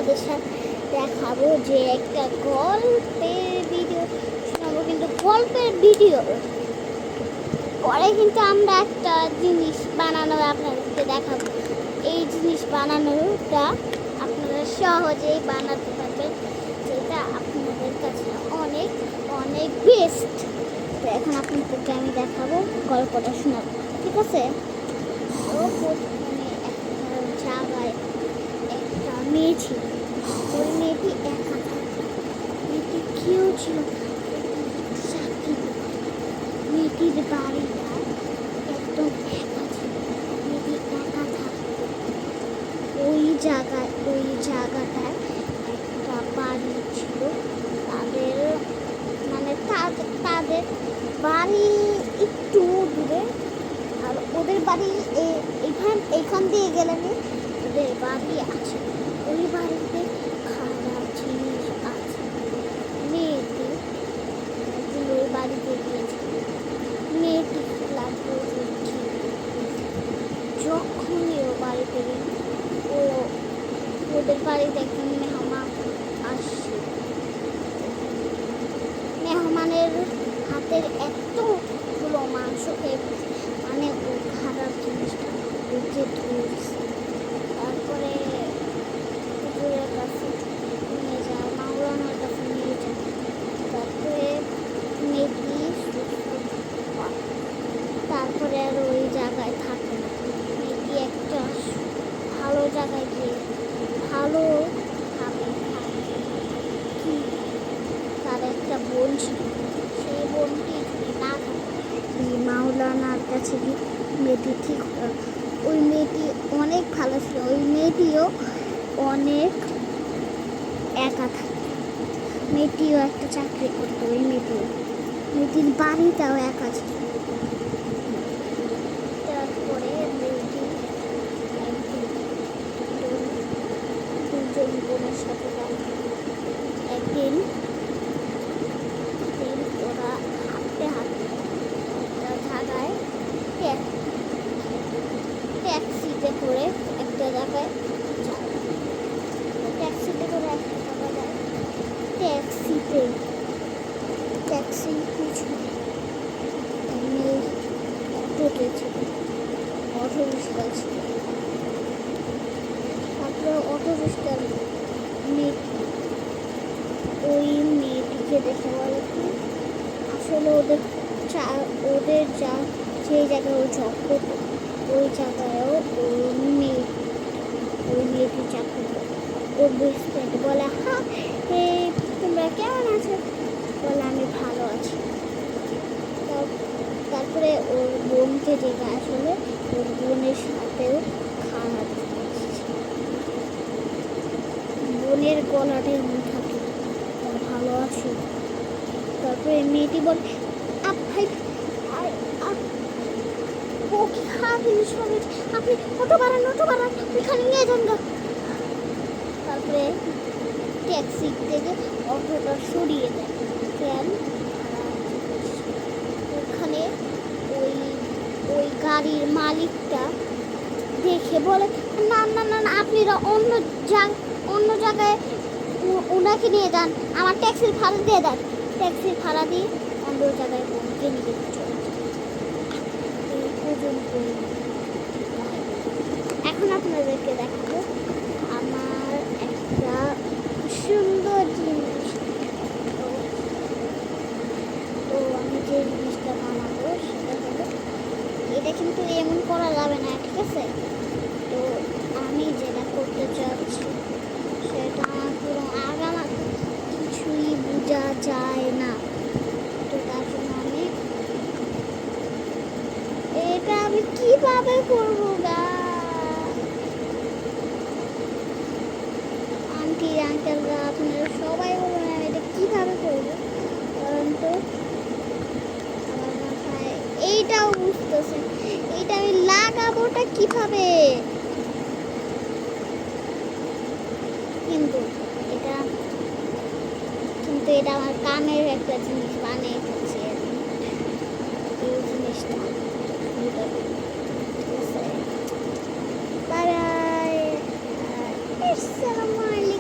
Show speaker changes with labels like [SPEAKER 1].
[SPEAKER 1] আপনাদের সাথে দেখাবো যে একটা গল্পের ভিডিও শোনাবো, কিন্তু গল্পের ভিডিও পরে কিন্তু আমরা একটা জিনিস বানানো আপনাদেরকে দেখাবো। এই জিনিস বানানোটা আপনারা সহজেই বানাতে পারবেন, যেটা আপনাদের কাছে অনেক অনেক বেস্ট। তো এখন আপনাদেরকে আমি দেখাবো, গল্পটা শোনাবো, ঠিক আছে? তো প্রথমে একটা জায়গায় একটা মেয়ে ছিল। ওই মেয়েটি একা থাকতো। মেয়েটি কেউ ছিল না। মেয়েটির বাড়িটা একদম একা ছিল। মেয়েটি একা থাকতো। ওই জায়গাটায় একটা বাড়ি ছিল। তাদের মানে তাদের বাড়ি একটু দূরে, আর ওদের বাড়ি এইখান দিয়ে গেলে ওদের বাড়ি আছে। ওই বাড়িতে খারাপ জিনিস আছে। মেয়েটি ওই বাড়িতে গিয়েছিল। মেয়েটি লাগলো যখনই ও বাড়িতে গেল, ওদের বাড়িতে একজন মেহমান আসছে। মেহমানের হাতের এতগুলো মাংস খেয়ে মানে ও খারাপ জিনিসটা বুঝে ধরছে। তারপরে হুজুরের কাছে নিয়ে যায়, মাওলানার কাছে নিয়ে যায়। তারপরে মেয়েটি তারপরে আর ওই জায়গায় থাকে না। মেয়েটি একটা ভালো জায়গায় গিয়ে ভালো ভাবে থাকে। তার একটা বোন ছিল। সেই বোনটি যদি না থাকে, মাওলানার কাছে গিয়ে মেয়েটি ঠিক ওই মেয়েটি অনেক ভালো ছিল। ওই মেয়েটিও অনেক একা থাকে। মেয়েটিও একটা চাকরি করতো। ওই মেয়েটির বাড়িটাও একা ছিল। তারপরে মেয়েটি দুজন বোনের সাথে একদিন ওরা হাঁটতে হাঁটতে একটা জায়গায় ট্যাক্সিতে করে একটা জায়গায় যায়। ট্যাক্সিতে করে একটা জায়গায় যায়। ট্যাক্সির পিছনে টোটো ছিল, অটো রিক্সা ছিল। তারপরে অটো রিক্সার ওই মেয়েটিকে দেখে বলে কি, আসলে ওদের সেই জায়গায় ও জব করতো, ওই জায়গায়ও ওই মেয়েটি চাকরি করতো। ওর বেস্ট ফ্রেন্ড বলে, হ্যাঁ তোমরা কেমন আছো? বলে, আমি ভালো আছি। তারপরে ওর বোনকে ডেকে আসলে ওর বোনের সাথেও খারাপ বোনের গলাটা এমন থাকে, ভালো আছি। তারপরে মেয়েটি বলে, আপনি অটো বাড়ান ওইখানে নিয়ে যান গা। তারপরে ট্যাক্সি থেকে অটোটা সরিয়ে দেয়। কেন? ওখানে ওই গাড়ির মালিকটা দেখে বলে, না আপনারা অন্য জায়গায় ওনাকে নিয়ে যান, আমার ট্যাক্সির ভাড়া দিয়ে দেন। ট্যাক্সির ভাড়া দিয়ে অন্য জায়গায় বোনকে নিয়ে চলে যায়। এখন আপনাদেরকে দেখাবো আমার একটা সুন্দর জিনিস। তো আমি যে জিনিসটা বানাবো সেটা হলো, এটা কিন্তু এমন করা যাবে না, ঠিক আছে? তো আমি যেটা করতে চাচ্ছি সেটা পুরো আগামা কিছুই বোঝা যায় না। তো তার জন্য আমি কিভাবে করবো গা? আন্টি আঙ্কেলরা আপনারা সবাই বলবেন আমি এটা কিভাবে করবো, কারণ তো আমার মাথায় এইটাও বুঝতেছে এইটা আমি লাগাবোটা কিভাবে। কিন্তু এটা আমার কানের একটা জিনিস বানিয়ে ফেলছে। এই জিনিসটা বাই। আসসালামু আলাইকুম।